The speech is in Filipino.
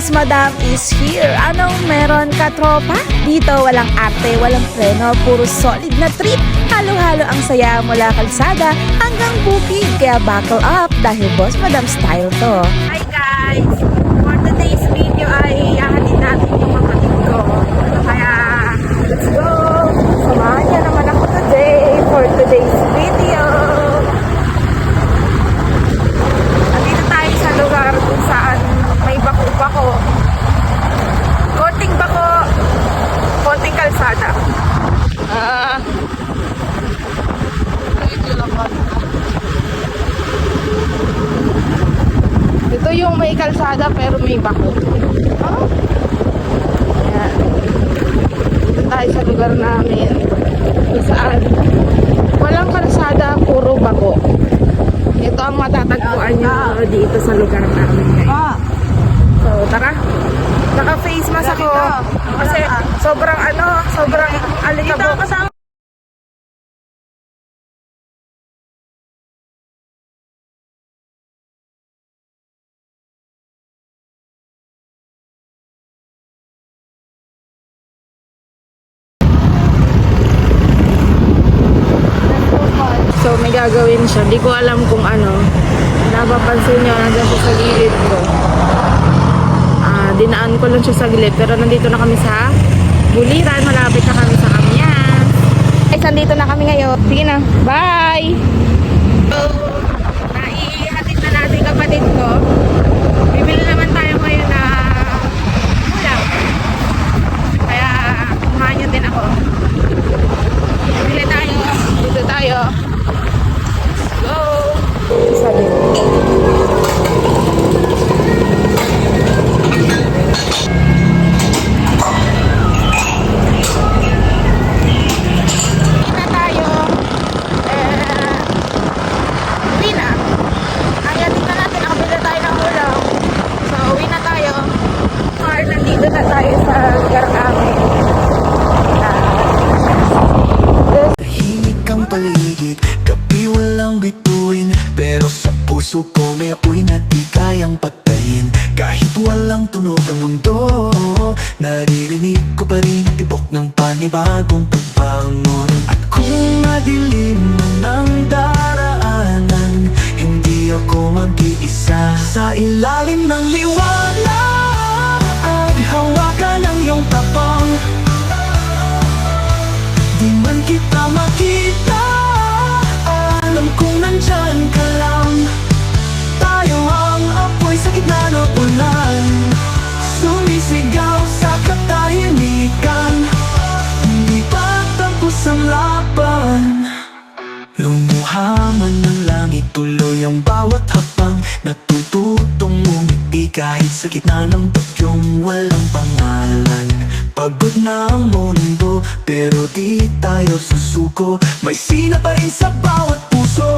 Boss Madam is here. Anong meron ka, tropa? Dito walang arte, walang preno, puro solid na trip. Halo-halo ang saya mula kalsada hanggang bukid. Kaya buckle up dahil Boss Madam style to. Hi guys! For today's video ay ihahatid natin yung kapatid ko. Kaya let's go! Samahan niya naman ako today for today's video. Nandito tayo sa lugar kung saan may bako-bako. Konting bako, konting kalsada. Ito yung may kalsada pero may bako. Ayan. Dito tayo sa lugar namin kung saan walang kalsada, puro bako. Ito ang matatagpuan nyo dito sa lugar namin guys. So tara, naka-face mask ako kasi sobrang alikabok. So may gagawin siya, di ko alam kung ano. Napapansin nyo, nandiyan siya sa gilid ko. Dinaan ko lang siya sa gilid, pero nandito na kami sa Buliran, malapit na kami sa Kamyan. Guys, nandito na kami ngayon. Sige na, bye! So, naihatid na natin kapatid ko. Bibili naman tayo ngayon na ulam. Kaya, kumahan nyo din ako. Bibili tayo, dito tayo. Go! Sabi ko. Puso ko may apoy na di kayang patayin. Kahit walang tunog ang mundo, naririnig ko pa rin tibok ng panibagong pagbangon. At kung madilim ng daraanan, hindi ako mag-iisa. Sa ilalim ng liwanag, hawakan ang iyong tapang. Di man kita makita, alam kong nandyan ka lang. Tayo ang apoy sa gitna ng ulan, sumisigaw sa katahimikan. Hindi pa tapos ang laban. Lumuha man ng langit, tuloy ang bawat hakbang. Natututong ngumiti kahit sa gitna ng bagyong walang pangalan. Pagod na ang mundo, pero di tayo susuko. May sina pa rin sa bawat puso.